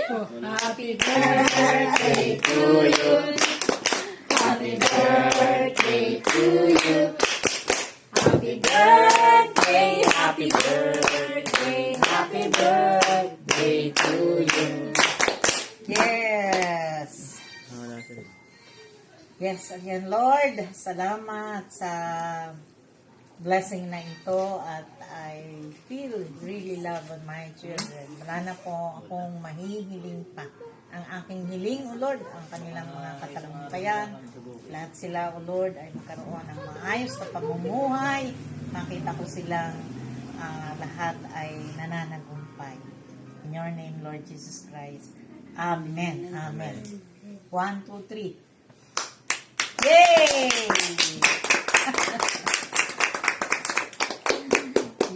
Happy birthday to you. Happy birthday to you. Happy birthday, happy birthday, happy birthday to you. Yes. Yes, again, Lord, salamat sa blessing na ito at I feel really love on my children. Wala na po akong mahihiling pa. Ang aking hiling, O Lord, ang kanilang mga katagumpayan. Lahat sila, O Lord, ay magkaroon ng maayos na pamumuhay. Makita ko silang lahat ay nananagumpay. In your name, Lord Jesus Christ. Amen. Amen. 1, 2, 3. Yay!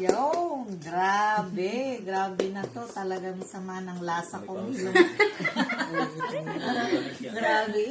Yo, grabe. Grabe na to. Talagang sama ng lasa ko. Grabe.